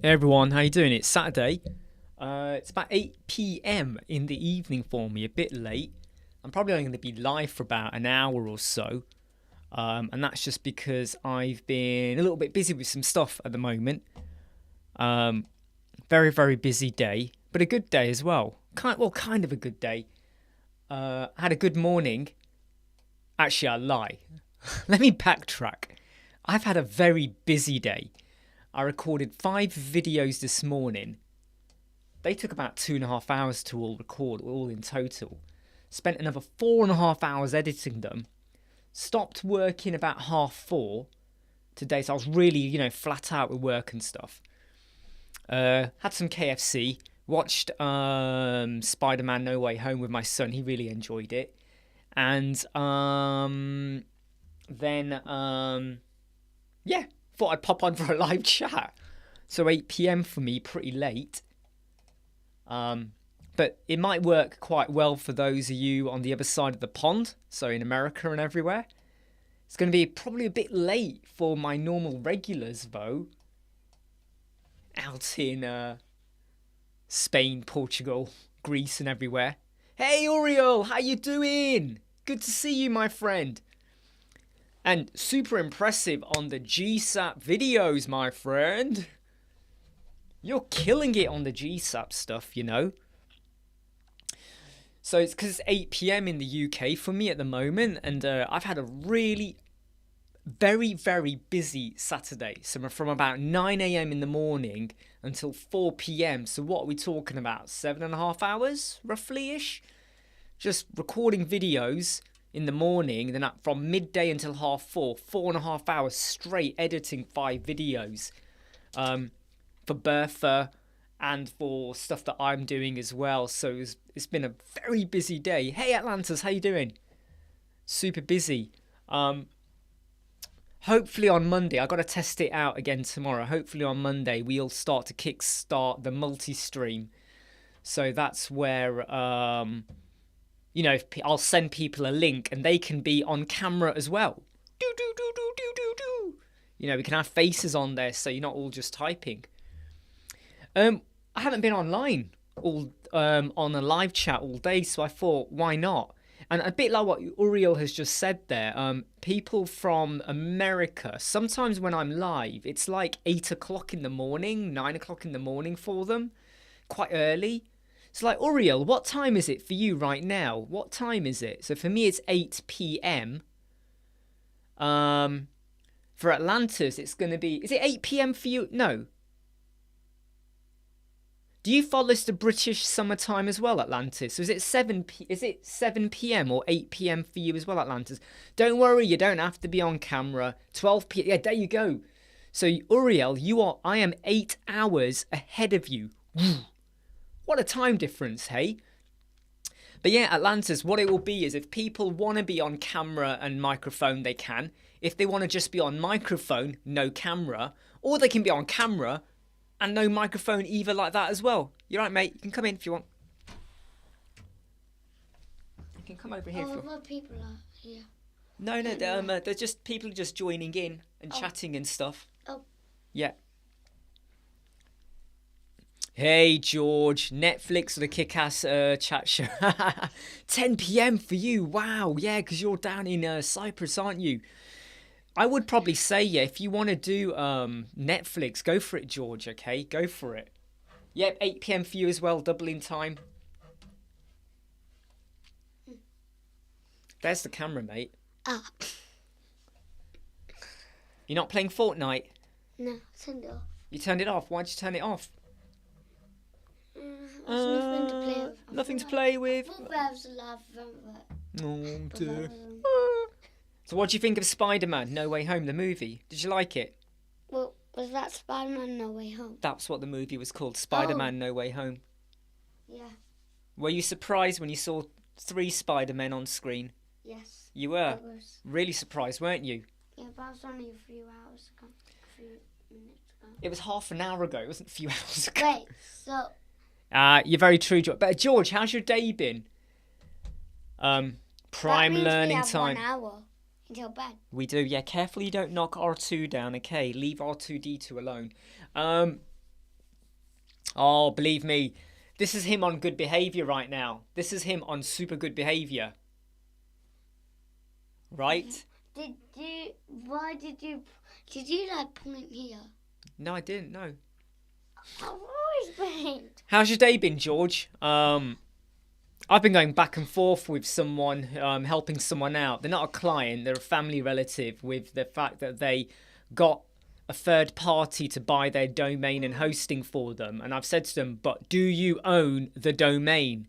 Hey everyone, how you doing? It's Saturday. It's about 8 p.m. in the evening for me, a bit late. I'm probably only going to be live for about an hour or so. And that's just because I've been a little bit busy with some stuff at the moment. Very, very busy day, but a good day as well. Kind of a good day. I had a good morning. Actually, I lie. Let me backtrack. I've had a very busy day. I recorded 5 videos this morning. They took about 2.5 hours to all record, all in total. Spent another 4.5 hours editing them. Stopped working about 3:30 today, so I was really, flat out with work and stuff. Had some KFC. Watched Spider-Man No Way Home with my son. He really enjoyed it. And then thought I'd pop on for a live chat. So 8 p.m. for me, pretty late. But it might work quite well for those of you on the other side of the pond, so in America and everywhere. It's going to be probably a bit late for my normal regulars, though. Out in Spain, Portugal, Greece and everywhere. Hey, Uriel, how you doing? Good to see you, my friend. And super impressive on the GSAP videos, my friend. You're killing it on the GSAP stuff, So it's because it's 8 p.m. in the UK for me at the moment. And I've had a really very, very busy Saturday. So from about 9 a.m. in the morning until 4 p.m. So what are we talking about? 7.5 hours, roughly-ish? Just recording videos in the morning, then from midday until 3:30, 4.5 hours straight editing 5 videos for Bertha and for stuff that I'm doing as well. So it's been a very busy day. Hey Atlantis, how you doing? Super busy. Hopefully on Monday, I got to test it out again tomorrow. Hopefully on Monday we'll start to kickstart the multi-stream. So that's where I'll send people a link and they can be on camera as well. We can have faces on there so you're not all just typing. I haven't been online on a live chat all day, so I thought, why not? And a bit like what Uriel has just said there, people from America, sometimes when I'm live, it's like 8 o'clock in the morning, 9 o'clock in the morning for them, quite early. It's like, Uriel, what time is it for you right now? What time is it? So for me, it's 8 p.m. For Atlantis, it's going to be... Is it 8 p.m. for you? No. Do you follow the British summertime as well, Atlantis? So is it 7 p.m. or 8 p.m. for you as well, Atlantis? Don't worry, you don't have to be on camera. 12 p.m. Yeah, there you go. So Uriel, I am 8 hours ahead of you. What a time difference, hey? But yeah, Atlantis, what it will be is if people want to be on camera and microphone, they can. If they want to just be on microphone, no camera. Or they can be on camera and no microphone either, like that as well. You're right, mate. You can come in if you want. You can come over here. What people are here? No, they're just people just joining in and chatting and stuff. Oh. Yeah. Hey George, Netflix or the kick-ass chat show. 10 p.m. for you. Wow, yeah, because you're down in Cyprus, aren't you? I would probably say, yeah, if you want to do Netflix, go for it, George, okay? Go for it. Yep, 8 p.m. for you as well, doubling time. There's the camera, mate. Ah. You're not playing Fortnite? No, turned it off. You turned it off? Why'd you turn it off? Nothing to play with. Nothing to play with? I thought there was a live event, Oh, dear. So what do you think of Spider-Man No Way Home, the movie? Did you like it? Well, was that Spider-Man No Way Home? That's what the movie was called, Spider-Man No Way Home. Yeah. Were you surprised when you saw 3 Spider-Men on screen? Yes. You were? Really surprised, weren't you? Yeah, but it was only a few hours ago. A few minutes ago. It was half an hour ago, it wasn't a few hours ago. Wait, so... You're very true, George. But George, how's your day been? Prime learning time. 1 hour until bed. We do, yeah. Careful you don't knock R2 down, okay? Leave R2D2 alone. Oh, believe me, this is him on good behavior right now. This is him on super good behavior. Right? Why did you like point here? No, I didn't. No. I've always been. How's your day been, George? I've been going back and forth with someone, helping someone out. They're not a client, they're a family relative, with the fact that they got a third party to buy their domain and hosting for them. And I've said to them, but do you own the domain?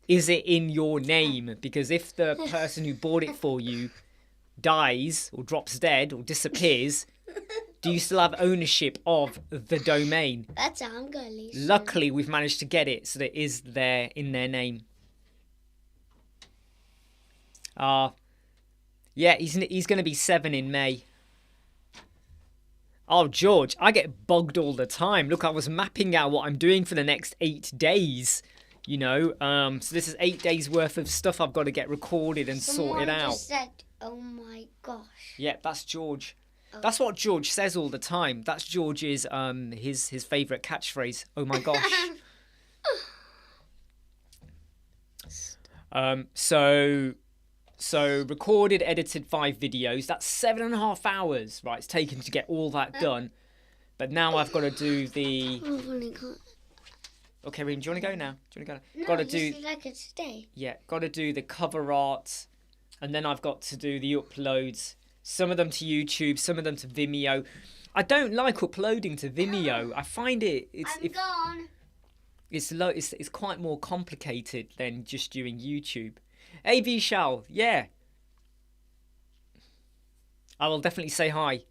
Is it in your name? Because if the person who bought it for you dies or drops dead or disappears, do you still have ownership of the domain? That's how I'm going to leave. Luckily, we've managed to get it so that it is there in their name. Yeah, he's going to be 7 in May. Oh, George, I get bugged all the time. Look, I was mapping out what I'm doing for the next 8 days. You know, so this is 8 days worth of stuff I've got to get recorded and sorted out. Just said, oh my gosh. Yeah, that's George. That's what George says all the time. That's George's his favourite catchphrase. Oh my gosh. So recorded, edited 5 videos. That's 7.5 hours, right? It's taken to get all that done. But now I've got to do the. Okay, Reem, do you want to go now? Do you want to go now? No, Got to do. like it today. Yeah, got to do the cover art, and then I've got to do the uploads. Some of them to YouTube, some of them to Vimeo. I don't like uploading to Vimeo. I find gone. It's quite more complicated than just doing YouTube. Hey Vishal, yeah. I will definitely say hi.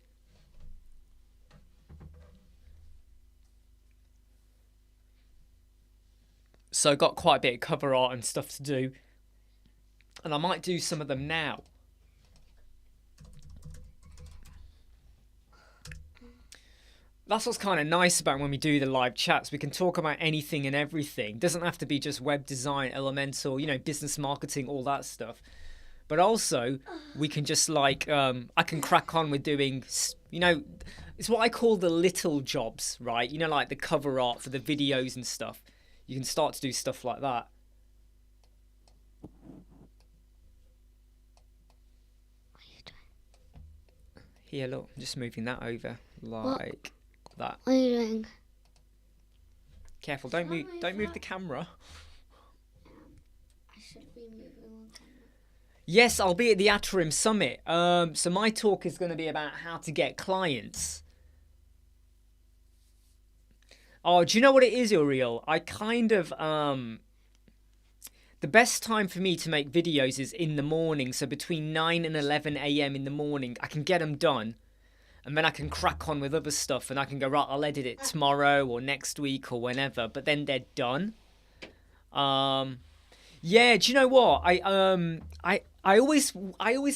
So got quite a bit of cover art and stuff to do. And I might do some of them now. That's what's kind of nice about when we do the live chats. We can talk about anything and everything. It doesn't have to be just web design, Elementor, you know, business marketing, all that stuff. But also, we can just like, I can crack on with doing, you know, it's what I call the little jobs, right? You know, like the cover art for the videos and stuff. You can start to do stuff like that. Here, look, I'm just moving that over like that. What are you doing? Careful, don't move the camera. I should be moving one camera. Yes, I'll be at the Atarim Summit. So my talk is going to be about how to get clients. Oh, do you know what it is, Uriel? I kind of the best time for me to make videos is in the morning. So between 9 and 11 a.m. in the morning, I can get them done. And then I can crack on with other stuff. And I can go, right, I'll edit it tomorrow or next week or whenever. But then they're done. Yeah, do you know what? I always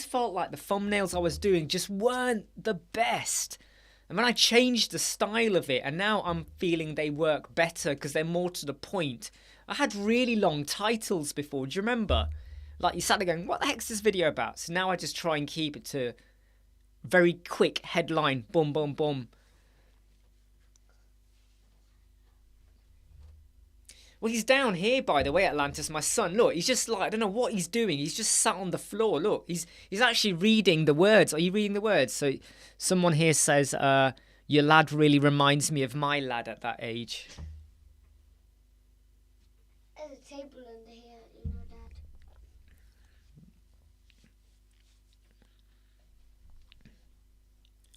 felt like the thumbnails I was doing just weren't the best. And then I changed the style of it. And now I'm feeling they work better because they're more to the point. I had really long titles before. Do you remember? Like you sat there going, what the heck's this video about? So now I just try and keep it to very quick headline. Boom, boom, boom. Well, he's down here, by the way, Atlantis, my son. Look, he's just like, I don't know what he's doing. He's just sat on the floor. Look, he's actually reading the words. Are you reading the words? So someone here says, your lad really reminds me of my lad at that age. There's a table under here, you know, Dad.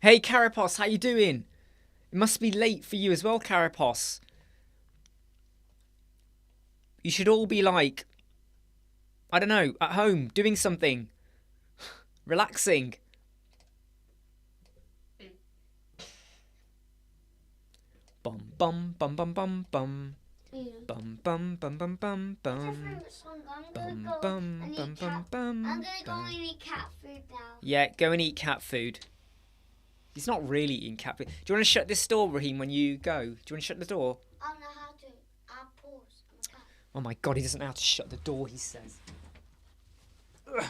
Hey, Carapos, how you doing? It must be late for you as well, Carapos. You should all be like, I don't know, at home, doing something. Relaxing. Bum, bum, bum, bum, bum, bum. Yeah. Bum, bum, bum, bum, bum, What's your bum. favourite song? I'm Bum, gonna go bum, and bum, eat bum, cat. bum, I'm gonna go bum. and eat cat food now. Yeah, go and eat cat food. He's not really eating cat food. Do you want to shut this door, Raheem, when you go? Do you want to shut the door? I don't know how to. I'll pause. I'm a cat. Oh my god, he doesn't know how to shut the door, he says. Ugh.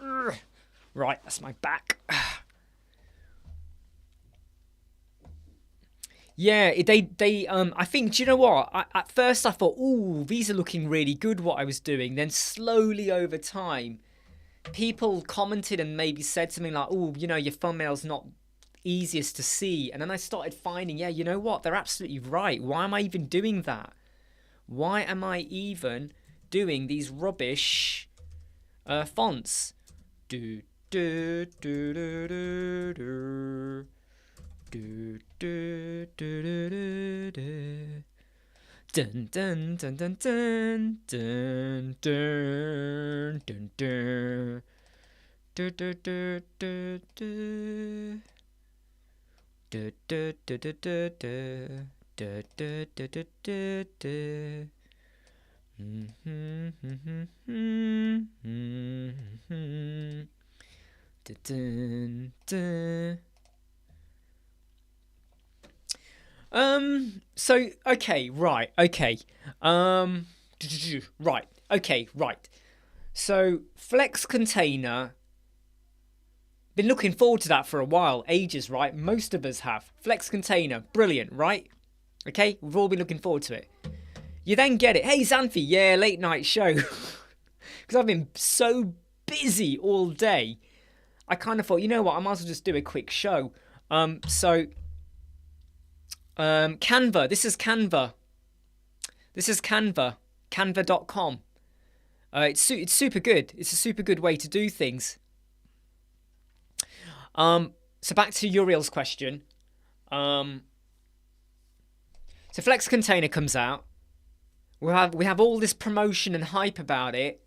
Ugh. Right, that's my back. Yeah, I think, do you know what? At first I thought, ooh, these are looking really good, what I was doing. Then slowly over time, people commented and maybe said something like, oh, you know, your thumbnail's not easiest to see. And then I started finding, yeah, you know what? They're absolutely right. Why am I even doing that? Why am I even doing these rubbish fonts? Do, do, do, do, do, do. Do, do, do, do, do, do. Dun dun dun dun dun dun dun dun dun. Du, du, du, du, du. Du, du, du, du, du, du. Du, du, du, du, du, du. Dun, dun, dun. So okay, right, okay. Um right, okay, right. So Flex Container, been looking forward to that for a while, ages, right? Most of us have. Flex Container, brilliant, right? Okay, we've all been looking forward to it. You then get it. Hey Xanthi, yeah, late night show. Because I've been so busy all day. I kind of thought, you know what, I might as well just do a quick show. Canva. This is Canva. This is Canva. Canva.com. It's super good. It's a super good way to do things. So back to Uriel's question. So Flex Container comes out. We have all this promotion and hype about it.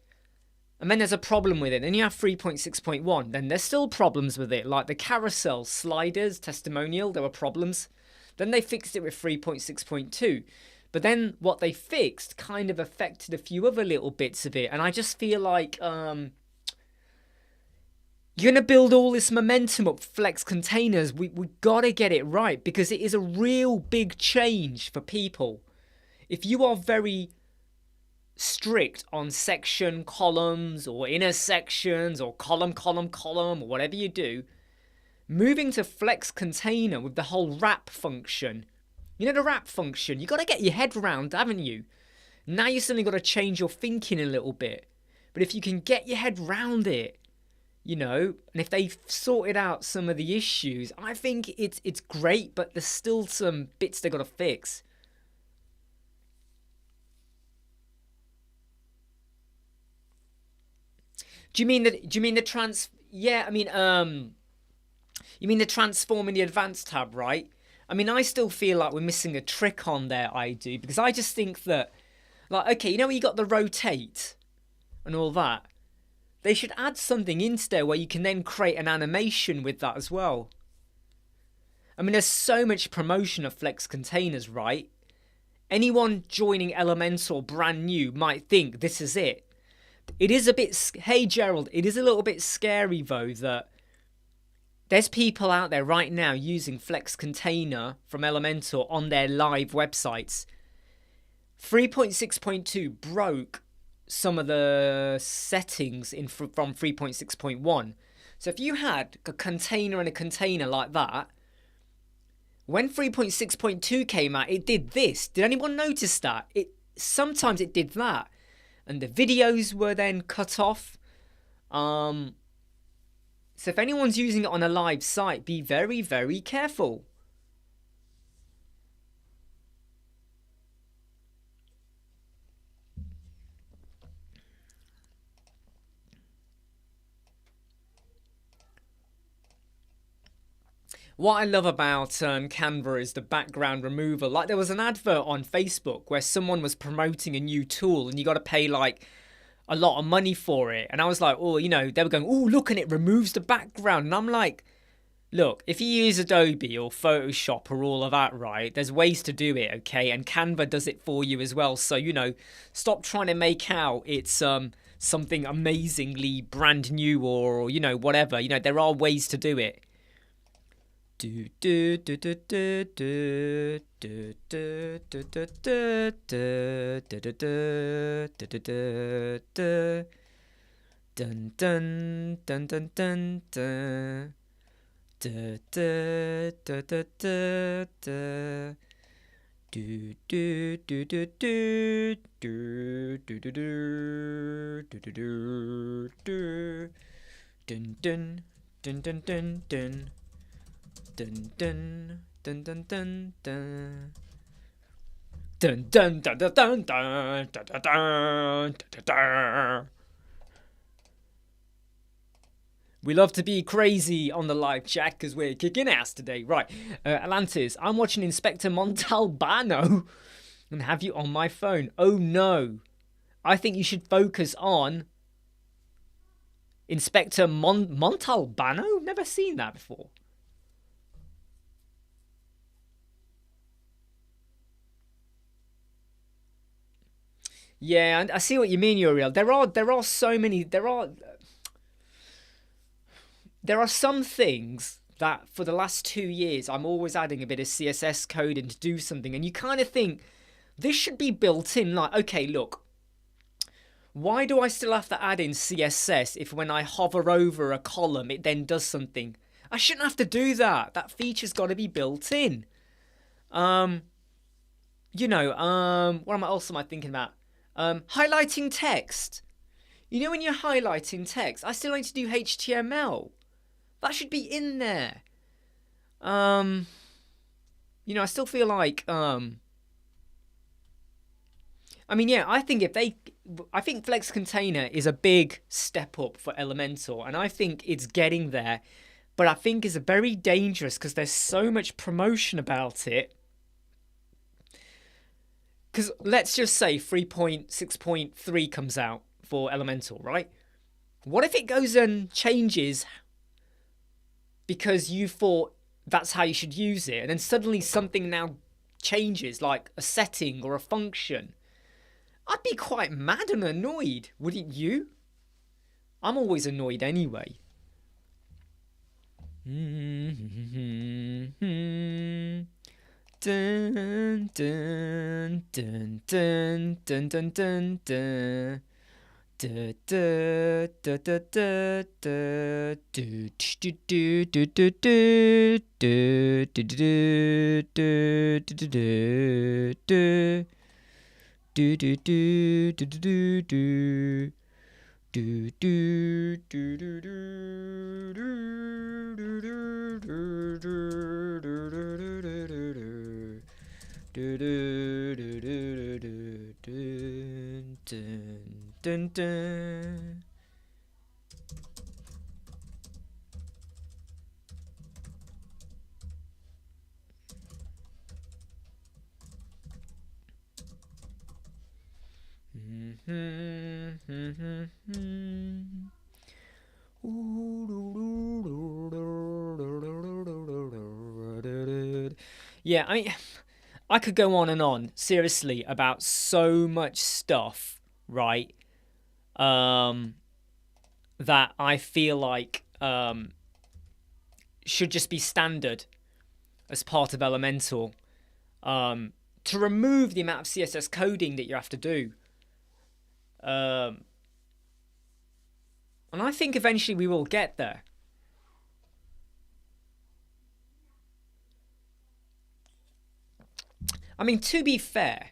And then there's a problem with it. Then you have 3.6.1. Then there's still problems with it. Like the carousel sliders, testimonial, there were problems. Then they fixed it with 3.6.2. But then what they fixed kind of affected a few other little bits of it. And I just feel like you're going to build all this momentum up Flex Containers. We got to get it right because it is a real big change for people. If you are very strict on section columns or inner sections or column, or whatever you do, moving to Flex Container with the whole wrap function, you know the wrap function, you got to get your head around, haven't you? Now you suddenly got to change your thinking a little bit. But if you can get your head round it, you know, and if they've sorted out some of the issues, I think it's great, but there's still some bits they got to fix. Do you mean the trans? Yeah, I mean, you mean the transform in the advanced tab, right? I mean, I still feel like we're missing a trick on there. I do, because I just think that, like, okay, you know, where you got the rotate and all that. They should add something into there where you can then create an animation with that as well. I mean, there's so much promotion of Flex Containers, right? Anyone joining Elementor brand new might think this is it. It is a bit... Hey, Gerald, it is a little bit scary, though, that there's people out there right now using Flex Container from Elementor on their live websites. 3.6.2 broke some of the settings from 3.6.1. So if you had a container and a container like that, when 3.6.2 came out, it did this. Did anyone notice that? Sometimes it did that. And the videos were then cut off. So if anyone's using it on a live site, be very, very careful. What I love about Canva is the background removal. Like there was an advert on Facebook where someone was promoting a new tool and you got to pay like a lot of money for it. And I was like, oh, you know, they were going, oh, look, and it removes the background. And I'm like, look, if you use Adobe or Photoshop or all of that, right, there's ways to do it, okay? And Canva does it for you as well. So, you know, stop trying to make out it's something amazingly brand new or, you know, whatever. You know, there are ways to do it. Do do do do do do do do do do do do do do do dun dun dun dun dun dun Da da da da da da. Do do do do do do do do do do do do. Dun dun dun dun dun dun dun dun dun dun dun dun. Dun dun dun dun dun dun dun dun dun dun. We love to be crazy on the live chat because we're kicking ass today. Right, Atlantis, I'm watching Inspector Montalbano and have you on my phone. Oh no, I think you should focus on Inspector Montalbano? Never seen that before. Yeah, I see what you mean, Uriel. There are so many. There are some things that for the last 2 years I'm always adding a bit of CSS code in to do something, and you kind of think this should be built in. Like, okay, look, why do I still have to add in CSS if when I hover over a column it then does something? I shouldn't have to do that. That feature's got to be built in. What else am I thinking about? Highlighting text. You know when you're highlighting text, I still need to do HTML. That should be in there. I still feel like I think Flex Container is a big step up for Elementor, and I think it's getting there, but I think it's very dangerous because there's so much promotion about it. Because let's just say 3.6.3 comes out for Elementor, right? What if it goes and changes because you thought that's how you should use it, and then suddenly something now changes, like a setting or a function? I'd be quite mad and annoyed, wouldn't you? I'm always annoyed anyway. Dun dun dun dun dun dun dun dun. Da da da da da da do do do do do do do do do do do do do do do do do do. Do do do do do dun dun. Yeah, I could go on and on, seriously, about so much stuff, right? That I feel like should just be standard as part of Elementor. To remove the amount of CSS coding that you have to do. And I think eventually we will get there. I mean, to be fair,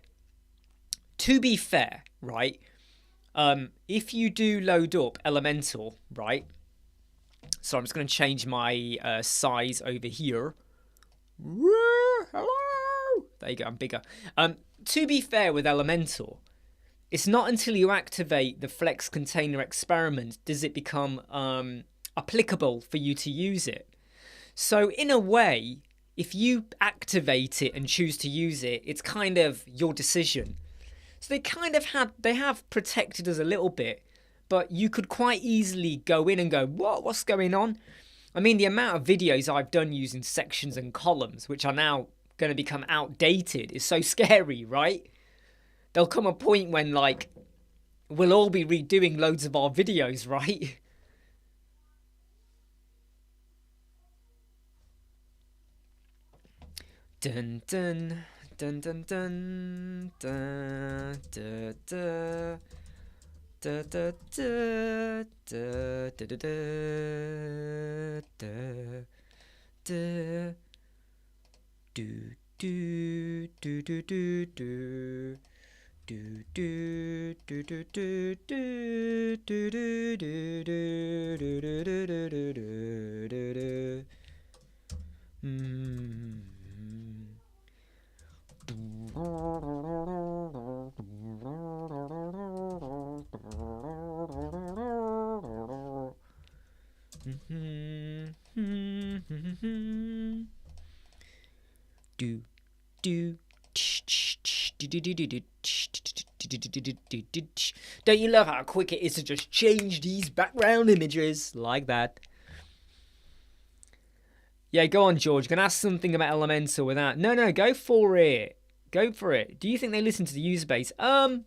right? If you do load up Elementor, right? So I'm just going to change my size over here. Hello. There you go. I'm bigger. To be fair with Elementor, it's not until you activate the Flex Container experiment does it become applicable for you to use it. So in a way, if you activate it and choose to use it, it's kind of your decision. So they have protected us a little bit, but you could quite easily go in and go, what's going on? I mean, the amount of videos I've done using sections and columns, which are now going to become outdated, is so scary, right? There'll come a point when, like, we'll all be redoing loads of our videos, right? Dun dun dun dun dun dun da da da da da da da da da. da. Do do do do do do. Do do do do do do do do do do do do do do do. Do do. Don't you love how quick it is to just change these background images like that? Yeah, go on, George. Gonna ask something about Elementor without. No, go for it. Go for it. Do you think they listen to the user base? I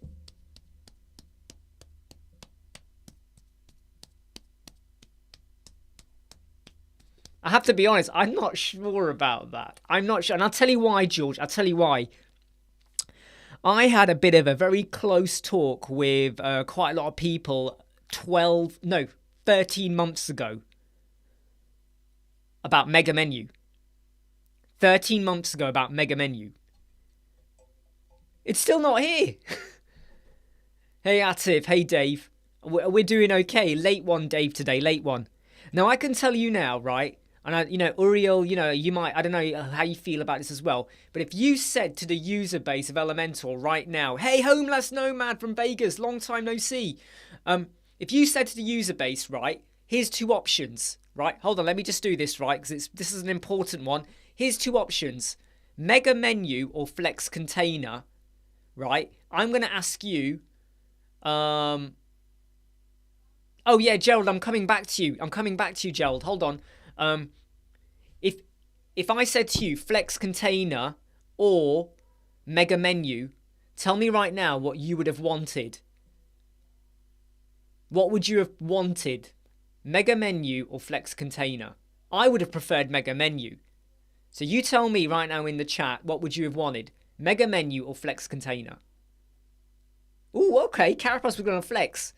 have to be honest, I'm not sure about that. I'm not sure. And I'll tell you why, George. I'll tell you why. I had a bit of a very close talk with quite a lot of people 13 months ago about Mega Menu. 13 months ago about Mega Menu. It's still not here. Hey, Atif. Hey, Dave. We're doing okay. Late one, Dave, today. Late one. Now, I can tell you now, right? And, Uriel, you might, I don't know how you feel about this as well. But if you said to the user base of Elementor right now, hey, homeless nomad from Vegas, long time no see. If you said to the user base, right, here's two options, right? Hold on, let me just do this, right? Because this is an important one. Here's two options. Mega Menu or Flex Container, right? I'm going to ask you, oh, yeah, Gerald, I'm coming back to you, Gerald. Hold on. If I said to you Flex Container or Mega Menu, tell me right now what you would have wanted. What would you have wanted? Mega Menu or Flex Container? I would have preferred Mega Menu. So you tell me right now in the chat, what would you have wanted? Mega Menu or Flex Container? Ooh, okay, Carapace was going to flex.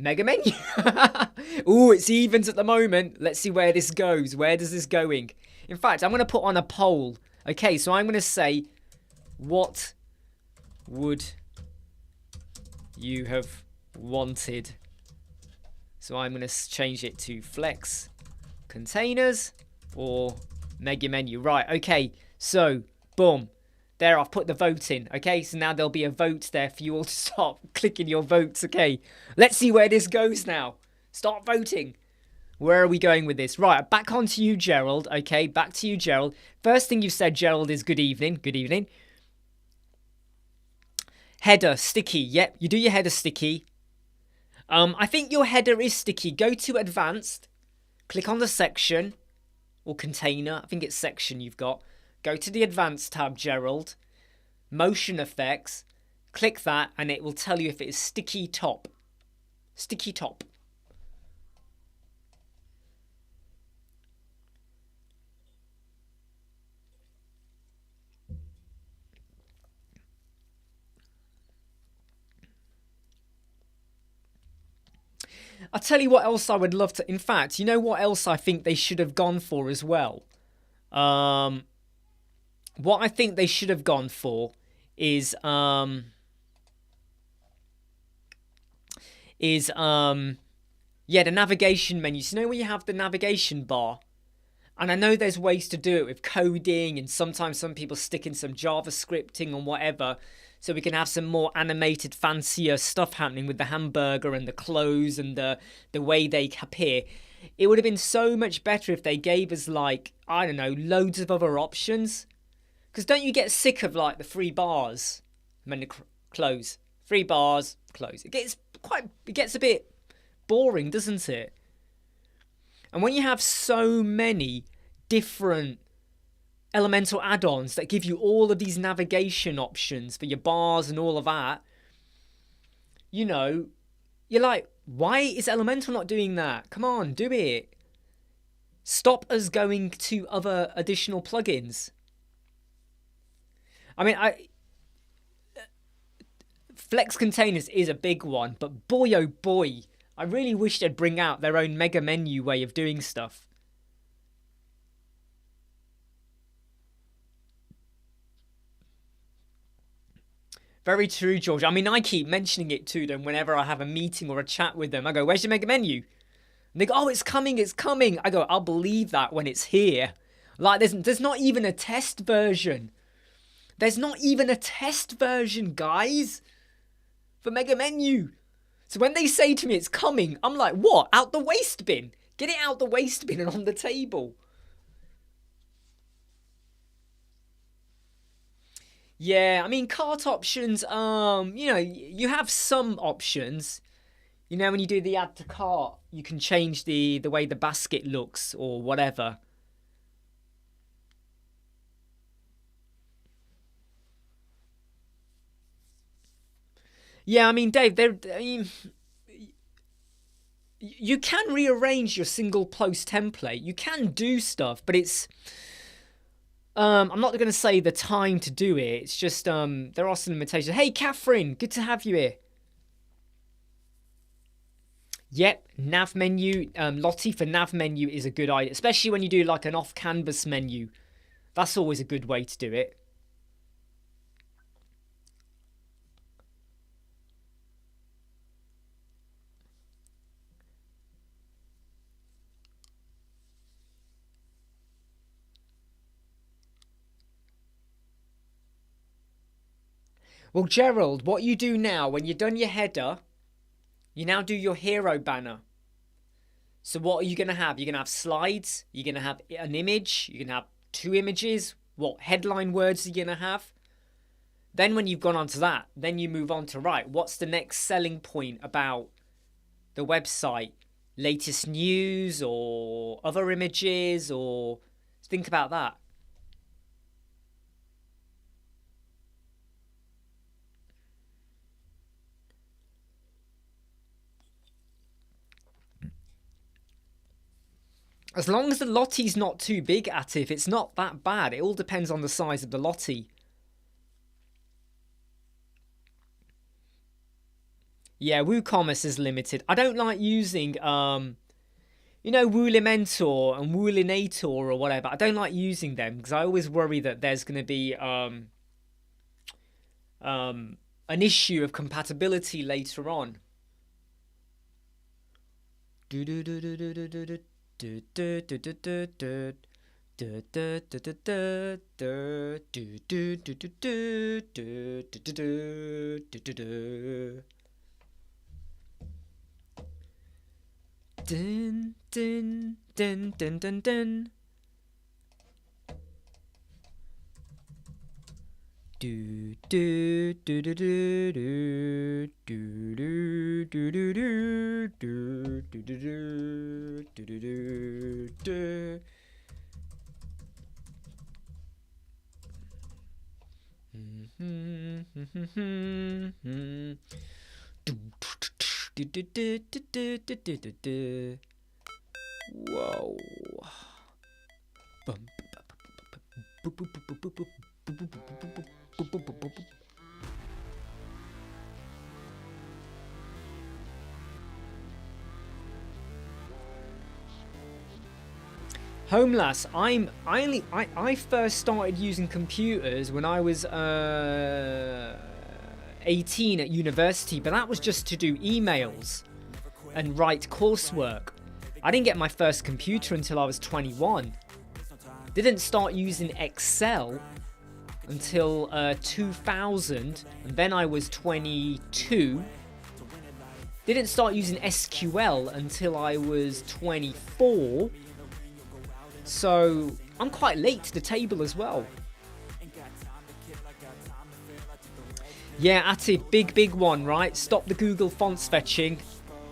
Mega Menu. Ooh, it's evens at the moment. Let's see where this goes. Where does this going? In fact, I'm going to put on a poll. Okay, so I'm going to say, what would you have wanted? So I'm going to change it to Flex Containers or Mega Menu. Right, okay. So, boom. There, I've put the vote in, okay? So now there'll be a vote there for you all to start clicking your votes, okay? Let's see where this goes now. Start voting. Where are we going with this? Right, back on to you, Gerald, okay? Back to you, Gerald. First thing you said, Gerald, is good evening. Good evening. Header, sticky. Yep, you do your header sticky. I think your header is sticky. Go to advanced. Click on the section or container. I think it's section you've got. Go to the Advanced tab, Gerald. Motion effects. Click that and it will tell you if it is sticky top. Sticky top. I'll tell you what else I would love to... In fact, you know what else I think they should have gone for as well? What I think they should have gone for is yeah, the navigation menus. You know when you have the navigation bar? And I know there's ways to do it with coding, and sometimes some people stick in some JavaScripting and whatever, so we can have some more animated, fancier stuff happening with the hamburger and the clothes and the way they appear. It would have been so much better if they gave us, like, I don't know, loads of other options. Because don't you get sick of, like, the 3 bars? And then the close. 3 bars, close. It gets a bit boring, doesn't it? And when you have so many different Elementor add-ons that give you all of these navigation options for your bars and all of that, you know, you're like, why is Elementor not doing that? Come on, do it. Stop us going to other additional plugins. I mean, Flex Containers is a big one, but boy oh boy, I really wish they'd bring out their own Mega Menu way of doing stuff. Very true, George. I mean, I keep mentioning it to them whenever I have a meeting or a chat with them. I go, where's your mega menu? And they go, oh, it's coming, it's coming. I go, I'll believe that when it's here. Like, there's not even a test version. There's not even a test version, guys, for mega menu. So when they say to me it's coming, I'm like, what? Out the waste bin. Get it out the waste bin and on the table. Yeah, I mean, cart options, you know, you have some options. You know, when you do the add to cart, you can change the way the basket looks or whatever. Yeah, I mean, Dave, you can rearrange your single post template. You can do stuff, but it's I'm not going to say the time to do it. It's just there are some limitations. Hey, Catherine, good to have you here. Yep, nav menu. Lottie for nav menu is a good idea, especially when you do like an off canvas menu. That's always a good way to do it. Well, Gerald, what you do now, when you've done your header, you now do your hero banner. So what are you going to have? You're going to have slides. You're going to have an image. You're going to have 2 images. What headline words are you going to have? Then when you've gone on to that, then you move on to, right, what's the next selling point about the website? Latest news or other images, or think about that. As long as the lottie's not too big, Atif, it's not that bad. It all depends on the size of the lottie. Yeah, WooCommerce is limited. I don't like using, you know, Woolimentor and Woolinator or whatever. I don't like using them because I always worry that there's going to be an issue of compatibility later on. Dun, dun, dun, dun, dun, dun. Do do do do do do do do do do do do do do do do. Whoa. Homeless. I first started using computers when I was 18 at university, but that was just to do emails and write coursework. I didn't get my first computer until I was 21. Didn't start using Excel until 2000, and then I was 22. Didn't start using SQL until I was 24. So I'm quite late to the table as well. Yeah, Atif, big one, right? Stop the Google fonts fetching.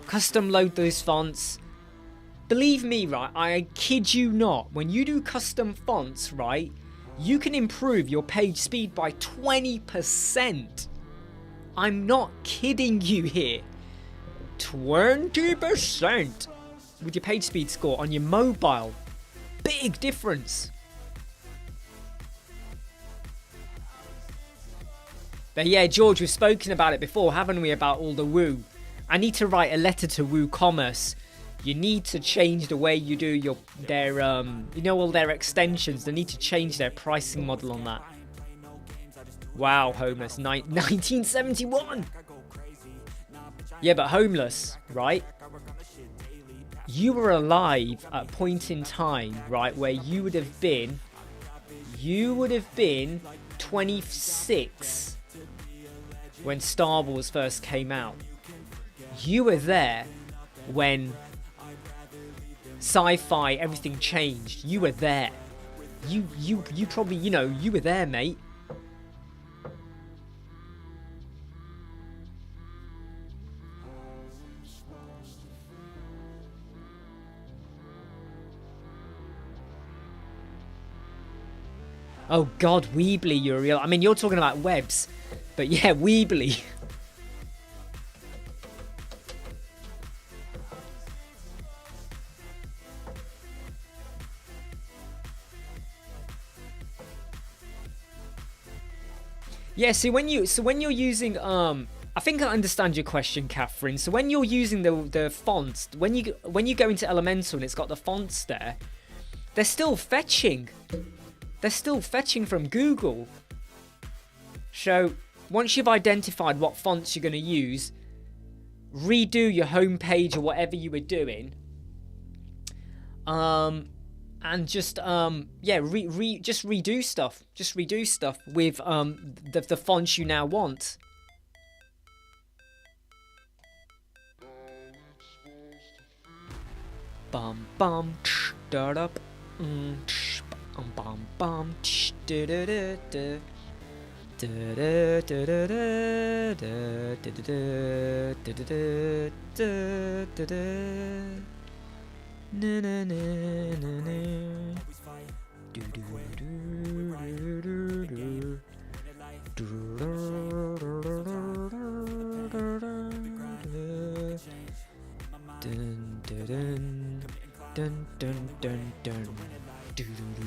Custom load those fonts. Believe me, right? I kid you not. When you do custom fonts, right, you can improve your page speed by 20%. I'm not kidding you here. 20% with your page speed score on your mobile. Big difference. But yeah, George, we've spoken about it before, haven't we, about all the Woo. I need to write a letter to WooCommerce. You need to change the way you do their you know, all their extensions. They need to change their pricing model on that. Wow, Homeless. 1971! Yeah, but Homeless, right? You were alive at a point in time, right, where you would have been 26 when Star Wars first came out. You were there when sci-fi, everything changed. You were there. You probably, you know, you were there, mate. Oh God, Weebly, Uriel. I mean, you're talking about webs, but yeah, Weebly. Yeah, so when you're using I think I understand your question, Catherine. So when you're using the fonts, when you go into Elementor and it's got the fonts there, they're still fetching. They're still fetching from Google. So once you've identified what fonts you're going to use, redo your home page or whatever you were doing, and just yeah, just redo stuff. Just redo stuff with the fonts you now want. Bum bum da da bum bum da da da da. Da da da da da da da da da da. Na na na na na. Do do do do do dun dun dun dun dun dun do do do.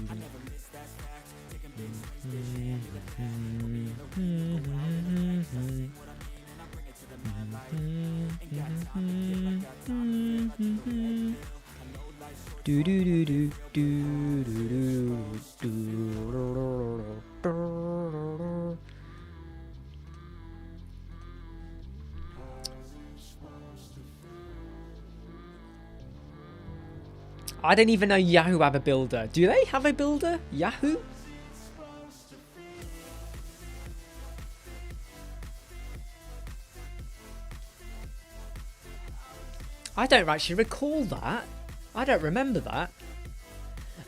Do do do do do do do. I don't even know Yahoo have a builder. Do they have a builder? Yahoo? I don't actually recall that. I don't remember that.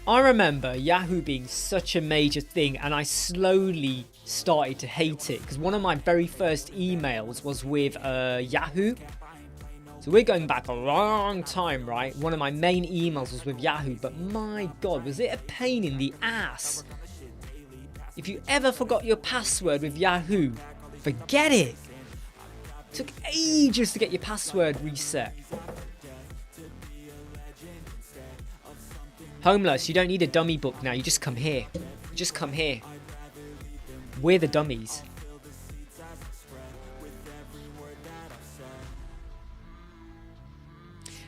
I remember Yahoo being such a major thing, and I slowly started to hate it because one of my very first emails was with Yahoo. So we're going back a long time, right? One of my main emails was with Yahoo, but my God, was it a pain in the ass. If you ever forgot your password with Yahoo, forget it. It took ages to get your password reset. Homeless, you don't need a dummy book now, you just come here. You just come here. We're the dummies.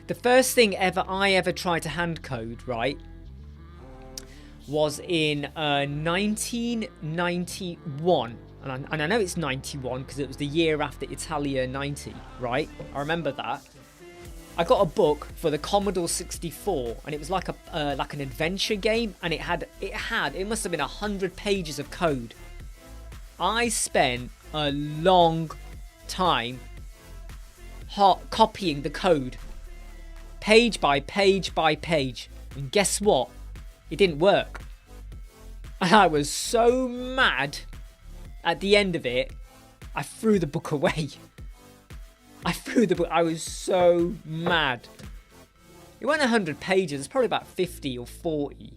The first thing I ever tried to hand code, right, was in 1991. And I know it's 91 because it was the year after Italia 90, right? I remember that. I got a book for the Commodore 64, and it was like an adventure game, and it must have been 100 pages of code. I spent a long time copying the code, page by page by page, and guess what? It didn't work. And I was so mad at the end of it, I threw the book away. I threw the book. I was so mad. It wasn't 100 pages. It's probably about 50 or 40.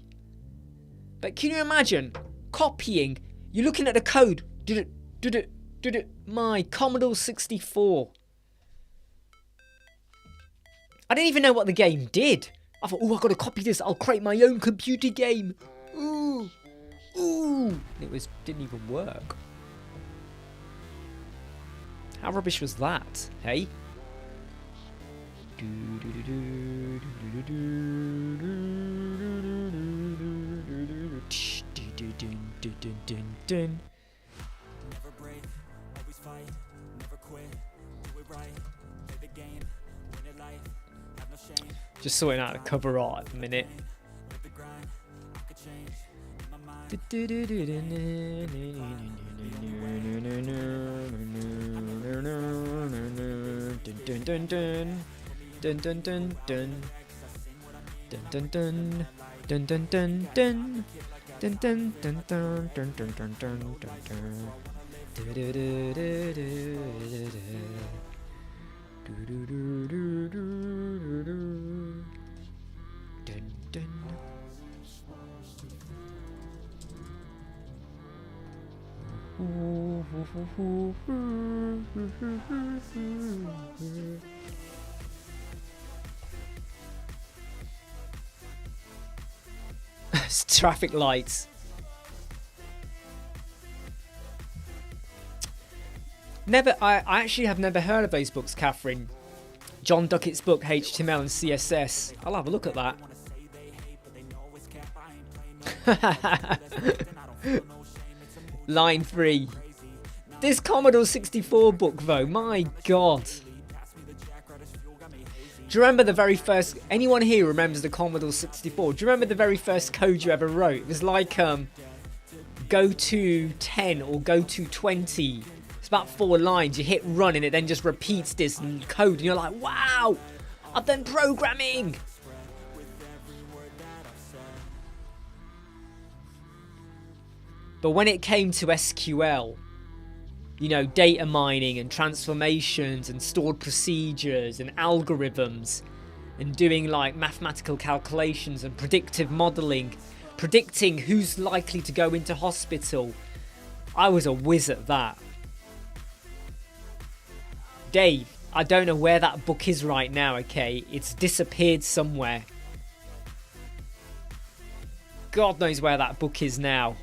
But can you imagine copying? You're looking at the code. Did it. My Commodore 64. I didn't even know what the game did. I thought, oh, I've got to copy this. I'll create my own computer game. Ooh. It didn't even work. How rubbish was that, hey? Just sorting out the cover art at the minute. Traffic lights. I actually have never heard of those books, Catherine. John Duckett's book, HTML and CSS. I'll have a look at that. Line 3. This Commodore 64 book, though, my God. Do you remember the very first... Anyone here remembers the Commodore 64? Do you remember the very first code you ever wrote? It was like go to 10 or go to 20. It's about 4 lines. You hit run and it then just repeats this code. And you're like, wow, I've done programming. But when it came to SQL, you know, data mining and transformations and stored procedures and algorithms and doing like mathematical calculations and predictive modeling, predicting who's likely to go into hospital, I was a whiz at that. Dave, I don't know where that book is right now, okay? It's disappeared somewhere. God knows where that book is now.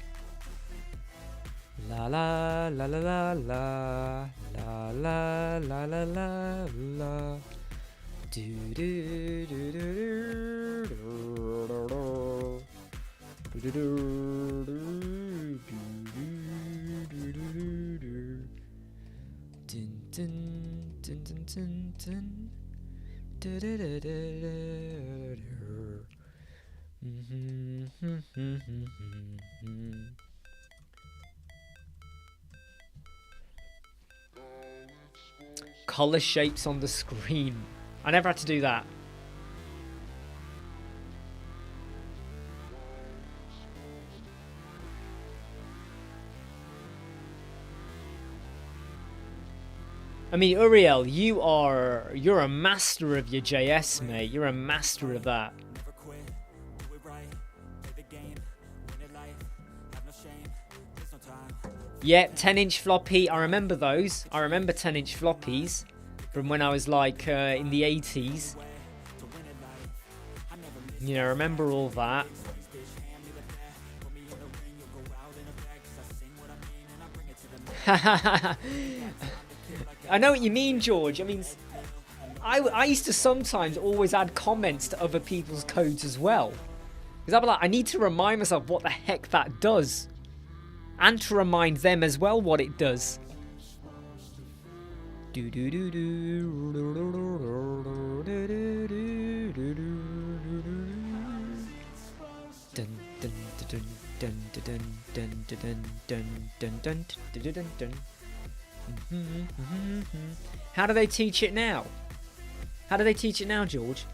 La la la la la la la la la la la la. Do do do do do do do. Dun dun dun dun dun dun. Da da da da da. Color shapes on the screen. I never had to do that. I mean, Uriel, you're a master of your JS, mate. You're a master of that. Yeah, 10-inch floppy. I remember those. I remember 10-inch floppies from when I was like in the 80s. You know, I remember all that. I know what you mean, George. I mean, I used to sometimes always add comments to other people's codes as well. Because I'd be like, I need to remind myself what the heck that does. And to remind them as well what it does. Do do do do do do do do. Dun dun dun dun dun dun dun dun dun dun dun dun dun. How do they teach it now? How do they teach it now, George?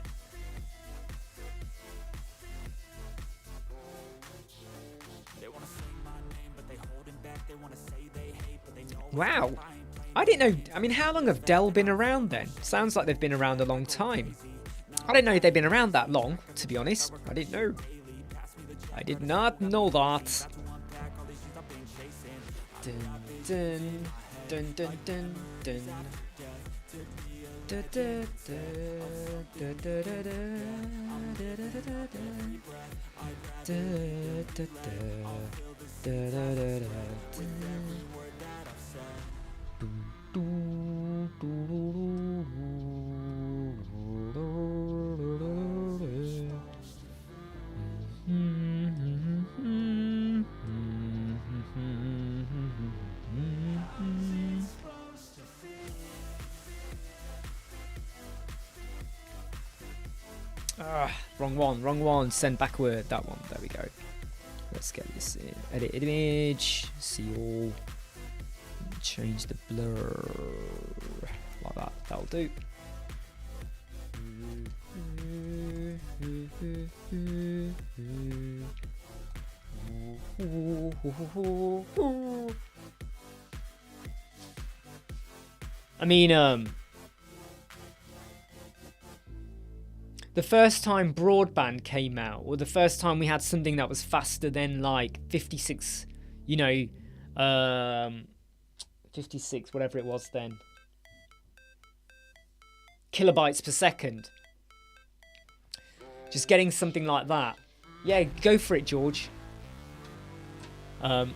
Wow. I didn't know. I mean, how long have Dell been around then? Sounds like they've been around a long time. I didn't know they'd been around that long, to be honest. I didn't know. I did not know that. Dun, dun, dun, dun, dun, dun. Da, da, da, da, da, da, da, da, da, da, da. Wrong one. Send backward. That one. There we go. Let's get this in. Edit image. See all. Change the blur. Like that. That'll do. I mean, the first time broadband came out, or the first time we had something that was faster than like 56, 56, whatever it was then, kilobytes per second. Just getting something like that. Yeah, go for it, George. Oh my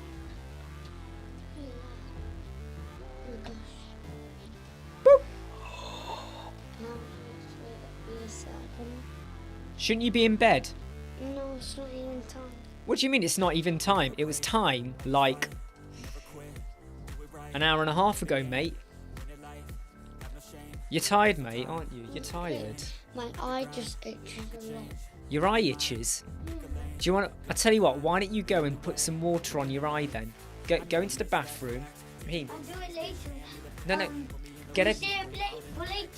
gosh. Boop. Shouldn't you be in bed? No, it's not even time. What do you mean it's not even time? It was time like an hour and a half ago, mate. You're tired, mate, aren't you? You're tired. My eye just itches a lot. Your eye itches? Do you want to... I tell you what, why don't you go and put some water on your eye then? Go into the bathroom. Raheem. I'll do it later. No. Get it. For later.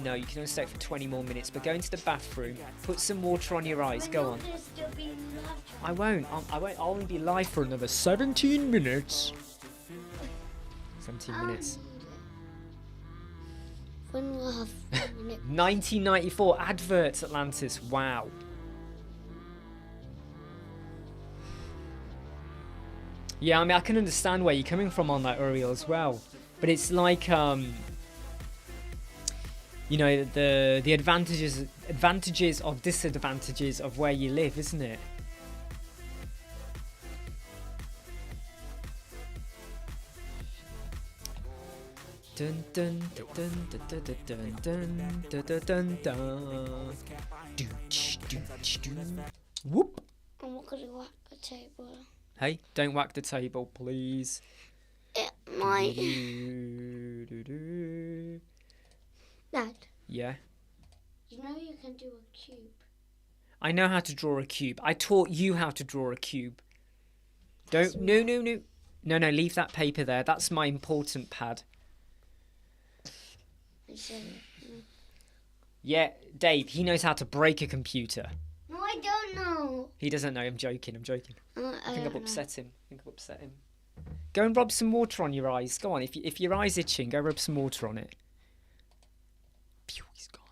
No, you can only stay for 20 more minutes, but go into the bathroom, put some water on your eyes, go on. I won't. I'll only be live for another 17 minutes. 17 minutes. When we'll have 4 minutes. 1994 adverts, Atlantis. Wow. Yeah, I mean, I can understand where you're coming from on that, Uriel, as well. But it's like, the advantages of disadvantages of where you live, isn't it? Dun dun dun dun dun dun dun dun dun dun dun. Whoop. I'm not gonna whack the table. Hey, don't whack the table, please. It might. Dad. Yeah. You know you can do a cube. I know how to draw a cube. I taught you how to draw a cube. Don't. No. Leave that paper there. That's my important pad. Yeah, Dave. He knows how to break a computer. No, I don't know. He doesn't know. I'm joking. I think I've upset him. Go and rub some water on your eyes. Go on. If your eye's itching, go rub some water on it. Phew, he's gone.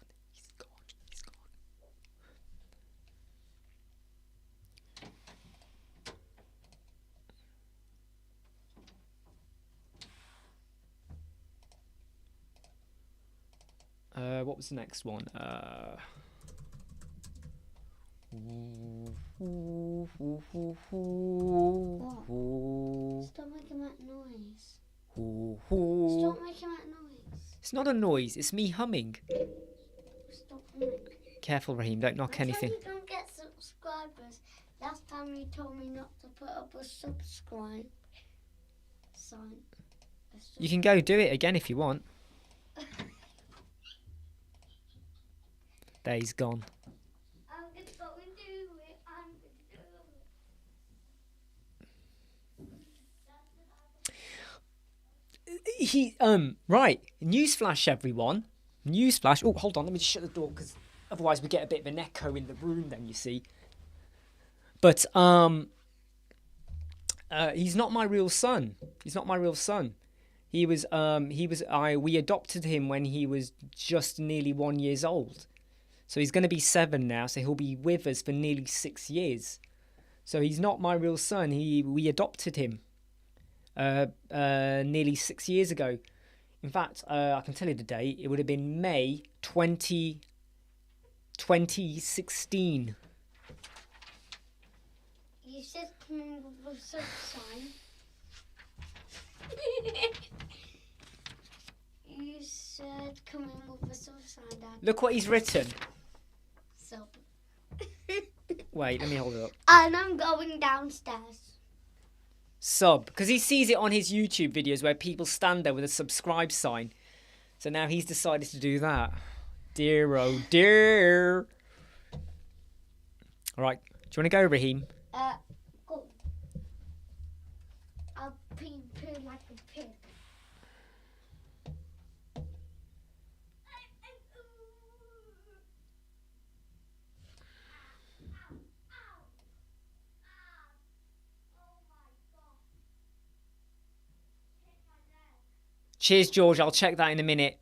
What was the next one? Stop making that noise. It's not a noise. It's me humming. Stop humming. Careful, Raheem. Don't knock anything. You don't get subscribers. Last time you told me not to put up a subscribe sign. You can go do it again if you want. There, he's gone. I'm gonna go and do it. Right. Newsflash, everyone. Newsflash. Oh, hold on. Let me just shut the door because otherwise we get a bit of an echo in the room. Then you see. But he's not my real son. We adopted him when he was just nearly 1 year old. So he's going to be 7 now, so he'll be with us for nearly 6 years. So he's not my real son. We adopted him nearly 6 years ago. In fact, I can tell you the date. It would have been May 2016. You said coming with a sub sign. You said coming with a sub sign, Dad. Look what he's written. Sub. Wait, let me hold it up. And I'm going downstairs. Sub, because he sees it on his YouTube videos where people stand there with a subscribe sign. So now he's decided to do that. Dear, oh dear. All right. Do you want to go, Raheem? Go. I'll pee like a pig. Cheers, George. I'll check that in a minute.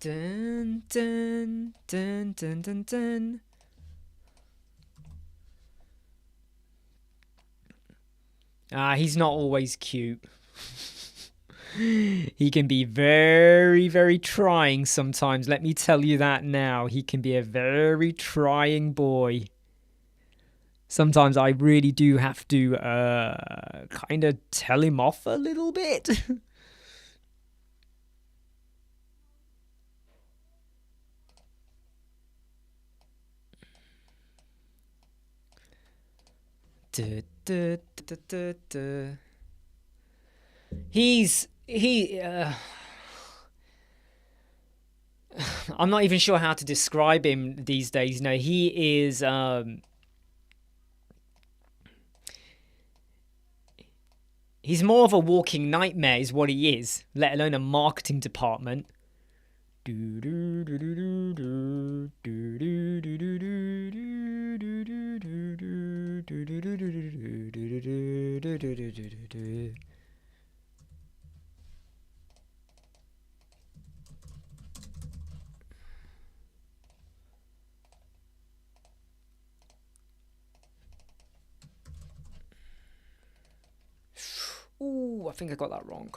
Dun, dun, dun, dun, dun, dun. He's not always cute. He can be very, very trying sometimes. Let me tell you that now. He can be a very trying boy. Sometimes I really do have to kind of tell him off a little bit. I'm not even sure how to describe him these days. No, he is he's more of a walking nightmare is what he is, let alone a marketing department. Ooh, I think I got that wrong.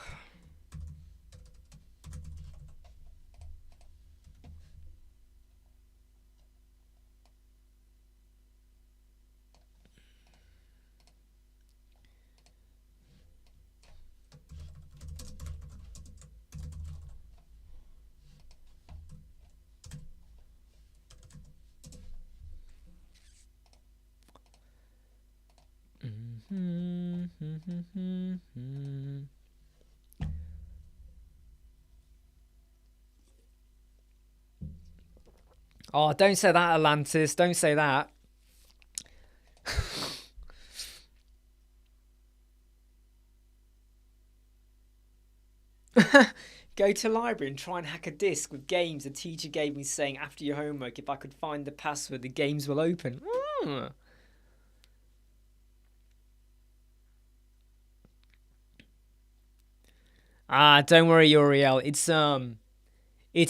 Oh, don't say that, Atlantis. Don't say that. Go to library and try and hack a disk with games the teacher gave me saying after your homework, if I could find the password, the games will open. Don't worry, Uriel. It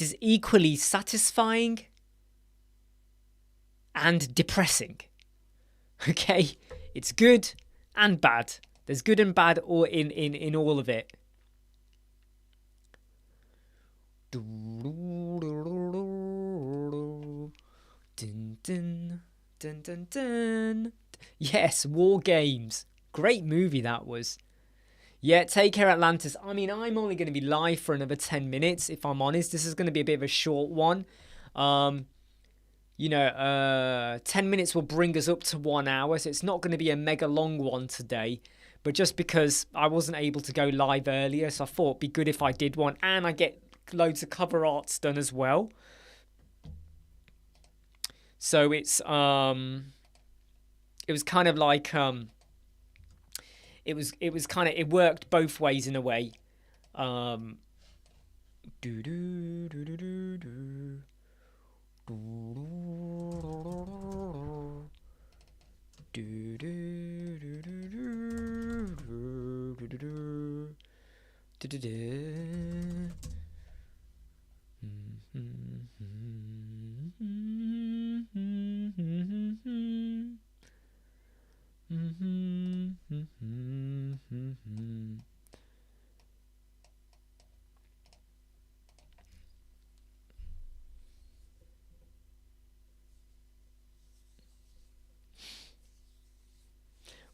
is equally satisfying and depressing. Okay? It's good and bad. There's good and bad all in all of it. Dun, dun, dun, dun, dun. Yes, War Games. Great movie that was. Yeah, take care, Atlantis. I mean, I'm only going to be live for another 10 minutes, if I'm honest. This is going to be a bit of a short one. 10 minutes will bring us up to 1 hour, so it's not going to be a mega long one today. But just because I wasn't able to go live earlier, so I thought it'd be good if I did one. And I get loads of cover arts done as well. So it was kind of like... it worked both ways in a way.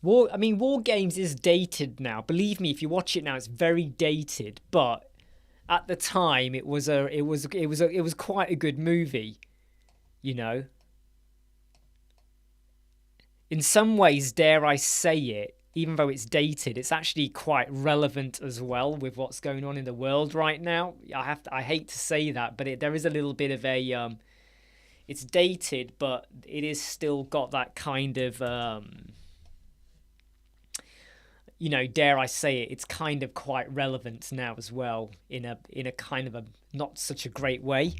War Games is dated now. Believe me, if you watch it now, it's very dated. But at the time, it was quite a good movie. You know, in some ways, dare I say it, even though it's dated, it's actually quite relevant as well with what's going on in the world right now. I hate to say that, but there is a little bit of a it's dated, but it is still got that kind of you know, dare I say it, it's kind of quite relevant now as well in a kind of a not such a great way.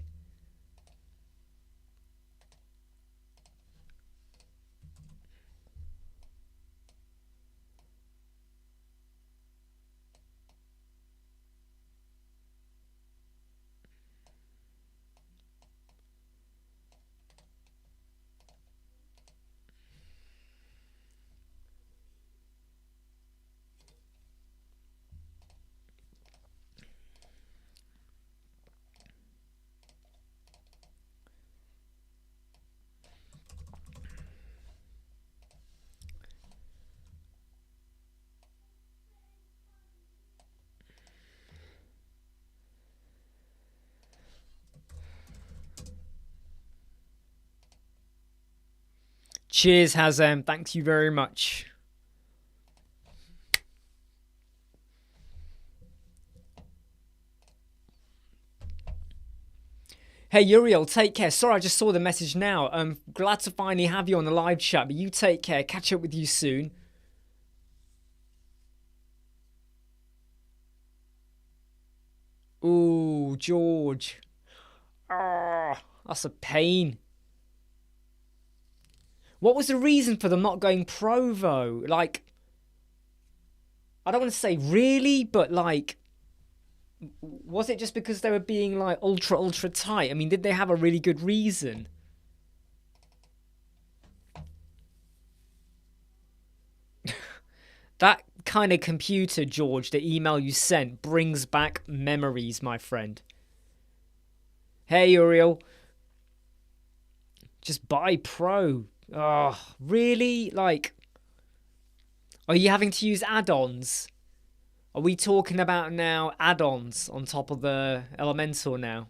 Cheers, Hazem. Thank you very much. Hey, Uriel, take care. Sorry, I just saw the message now. Glad to finally have you on the live chat, but you take care. Catch up with you soon. Ooh, George. Ah, that's a pain. What was the reason for them not going pro, though? Like, I don't want to say really, but like, was it just because they were being like ultra tight? I mean, did they have a really good reason? That kind of computer, George, the email you sent brings back memories, my friend. Hey, Uriel. Just buy Pro. Oh, really? Like, are you having to use add-ons? Are we talking about now add-ons on top of the Elementor now?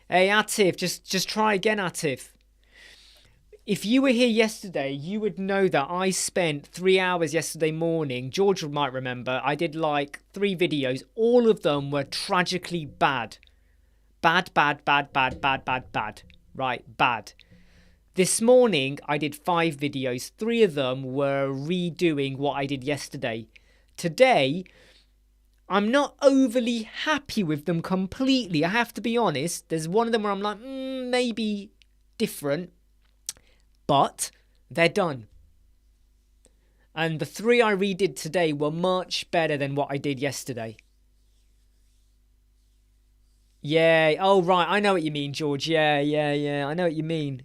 Hey, Atif, just try again, Atif. If you were here yesterday, you would know that I spent 3 hours yesterday morning. George might remember. I did like 3 videos. All of them were tragically bad. Bad. Right, bad. This morning, I did 5 videos. 3 of them were redoing what I did yesterday. Today, I'm not overly happy with them completely. I have to be honest. There's one of them where I'm like, maybe different. But they're done. And the 3 I redid today were much better than what I did yesterday. Yeah. Oh, right. I know what you mean, George. Yeah. I know what you mean.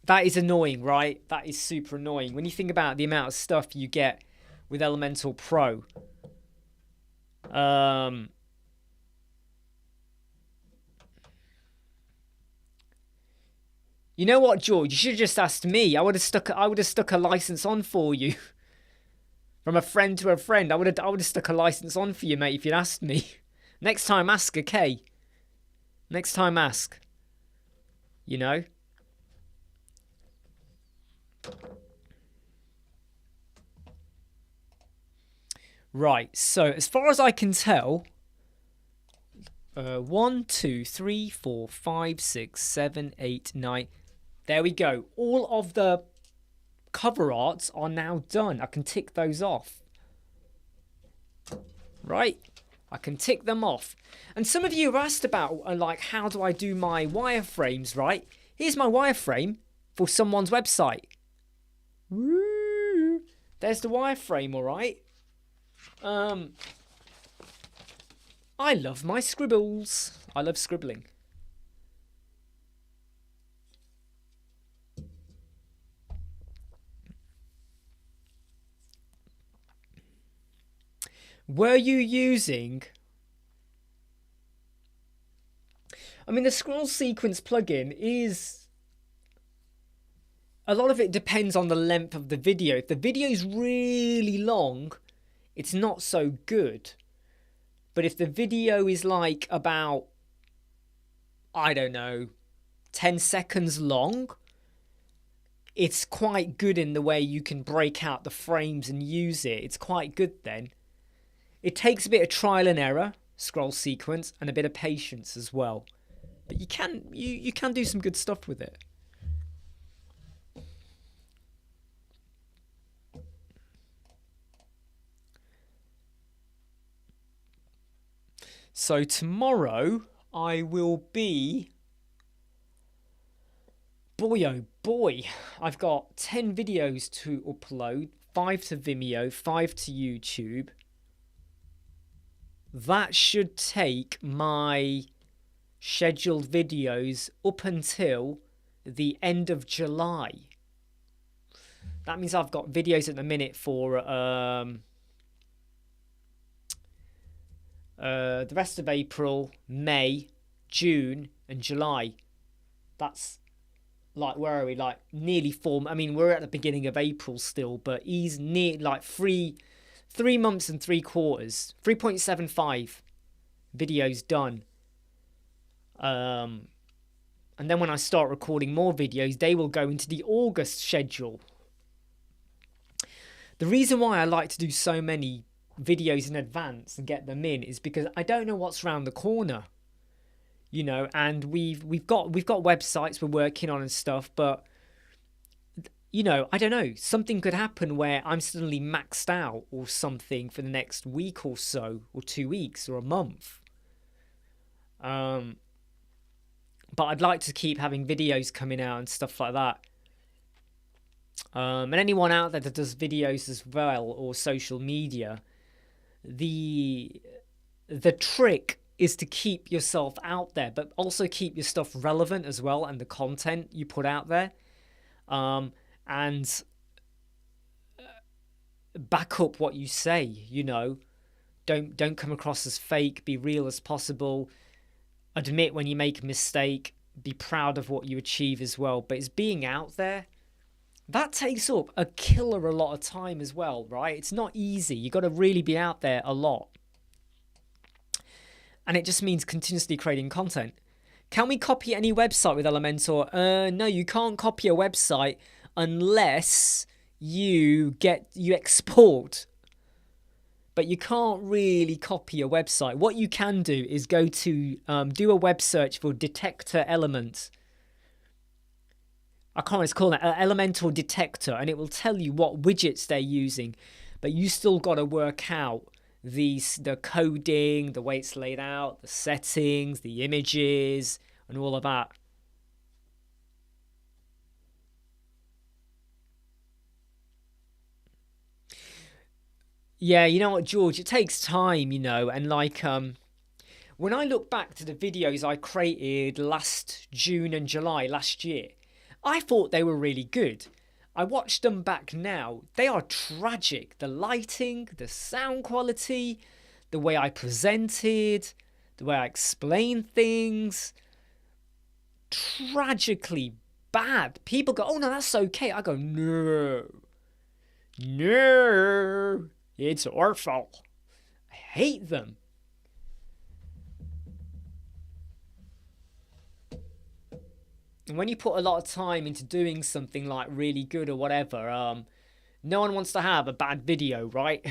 That is annoying, right? That is super annoying. When you think about the amount of stuff you get with Elementor Pro. You know what, George? You should have just asked me. I would have stuck a license on for you. From a friend to a friend. I would have stuck a license on for you, mate, if you'd asked me. Next time ask, okay? Next time ask. You know? Right, so as far as I can tell, 1, 2, 3, 4, 5, 6, 7, 8, 9. There we go. All of the cover arts are now done. I can tick those off. Right? I can tick them off. And some of you have asked about, like, how do I do my wireframes, right? Here's my wireframe for someone's website. Woo! There's the wireframe, all right? I love my scribbles. I love scribbling. Were you using I mean, the scroll sequence plugin is... A lot of it depends on the length of the video. If the video is really long, it's not so good. But if the video is like about, I don't know, 10 seconds long, it's quite good in the way you can break out the frames and use it. It's quite good then. It takes a bit of trial and error, scroll sequence, and a bit of patience as well. But you can do some good stuff with it. So tomorrow I will be... Boy oh boy, I've got 10 videos to upload, 5 to Vimeo, 5 to YouTube. That should take my scheduled videos up until the end of July. That means I've got videos at the minute for the rest of April, May, June and July. That's like, where are we? Like nearly 4. I mean, we're at the beginning of April still, but he's near like 3 months and 3/4, 3.75 videos done. And then when I start recording more videos, they will go into the August schedule. The reason why I like to do so many videos in advance and get them in is because I don't know what's around the corner, you know. And we've got websites we're working on and stuff, but you know, I don't know, something could happen where I'm suddenly maxed out or something for the next week or so, or 2 weeks or a month. But I'd like to keep having videos coming out and stuff like that. And anyone out there that does videos as well or social media, the trick is to keep yourself out there, but also keep your stuff relevant as well, and the content you put out there, and back up what you say. You know, don't come across as fake. Be real as possible. Admit when you make a mistake. Be proud of what you achieve as well. But it's being out there. That takes up a killer a lot of time as well, right? It's not easy. You got to really be out there a lot. And it just means continuously creating content. Can we copy any website with Elementor? No, you can't copy a website unless you export. But you can't really copy a website. What you can do is go to do a web search for detector elements. I can't remember what it's called, Elementor detector, and it will tell you what widgets they're using. But you still got to work out the coding, the way it's laid out, the settings, the images, and all of that. Yeah, you know what, George, it takes time, you know, and like when I look back to the videos I created last June and July last year, I thought they were really good. I watched them back now. They are tragic. The lighting, the sound quality, the way I presented, the way I explained things. Tragically bad. People go, oh no, that's okay. I go, no. No. It's awful. I hate them. And when you put a lot of time into doing something like really good or whatever, no one wants to have a bad video, right?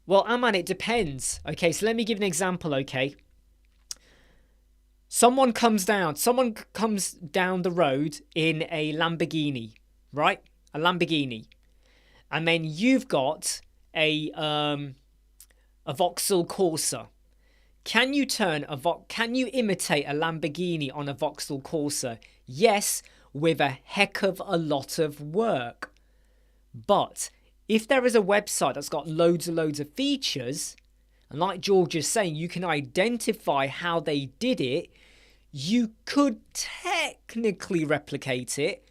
Well, Aman, it depends. Okay, so let me give an example, okay? Someone comes down the road in a Lamborghini, right? A Lamborghini. And then you've got a Vauxhall Corsa. Can you imitate a Lamborghini on a Vauxhall Corsa? Yes, with a heck of a lot of work. But if there is a website that's got loads and loads of features, and like George is saying, you can identify how they did it, you could technically replicate it,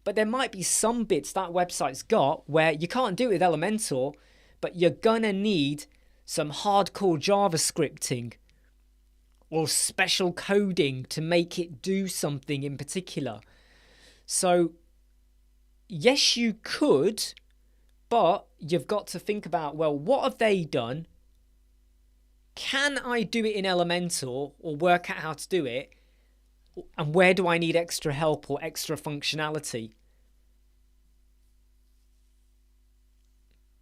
but there might be some bits that website's got where you can't do it with Elementor, but you're gonna need some hardcore JavaScripting or special coding to make it do something in particular. So yes, you could, but you've got to think about, well, what have they done? Can I do it in Elementor or work out how to do it? And where do I need extra help or extra functionality?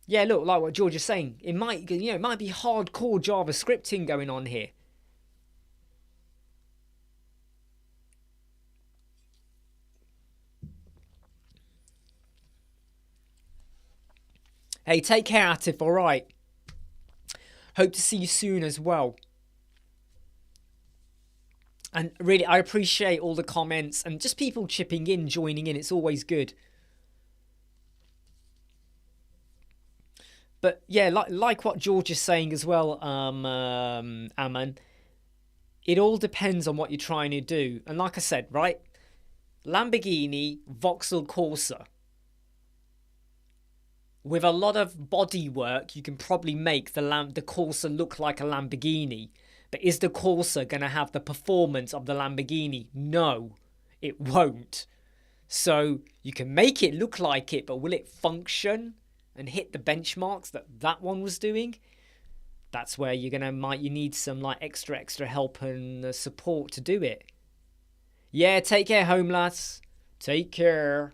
Yeah, look, like what George is saying, it might be hardcore JavaScripting going on here. Hey, take care, Atif, all right? Hope to see you soon as well. And really, I appreciate all the comments and just people chipping in, joining in. It's always good. But yeah, like what George is saying as well, Aman, it all depends on what you're trying to do. And like I said, right, Lamborghini Vauxhall Corsa. With a lot of body work, you can probably make the Corsa look like a Lamborghini. But is the Corsa going to have the performance of the Lamborghini? No, it won't. So you can make it look like it, but will it function and hit the benchmarks that one was doing? That's where you need some like extra help and support to do it. Yeah, take care, home lads. Take care.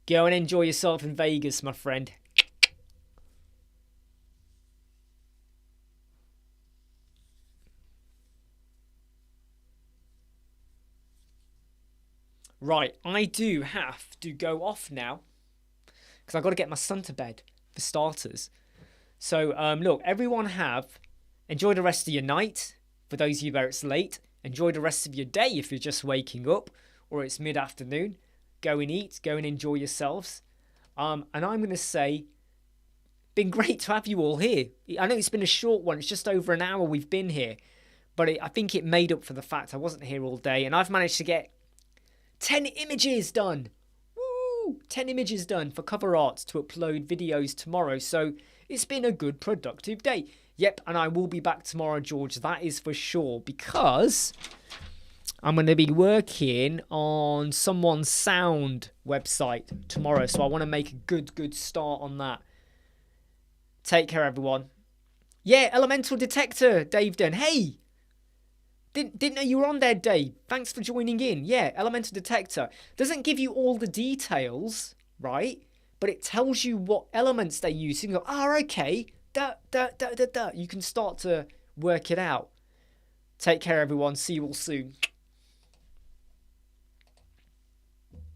Go and enjoy yourself in Vegas, my friend. Right, I do have to go off now because I've got to get my son to bed for starters. So, look, everyone enjoy the rest of your night. For those of you where it's late, enjoy the rest of your day if you're just waking up or it's mid-afternoon. Go and eat, go and enjoy yourselves. And I'm going to say, been great to have you all here. I know it's been a short one. It's just over an hour we've been here. But I think it made up for the fact I wasn't here all day. And I've managed to get 10 images done. Woo! 10 images done for cover art to upload videos tomorrow. So it's been a good, productive day. Yep, and I will be back tomorrow, George. That is for sure. Because I'm going to be working on someone's sound website tomorrow. So I want to make a good start on that. Take care, everyone. Yeah, Elemental Detector, Dave Dunn. Hey! Didn't know you were on there, Dave. Thanks for joining in. Yeah, Elemental Detector. Doesn't give you all the details, right? But it tells you what elements they use. You can go, okay. You can start to work it out. Take care, everyone. See you all soon.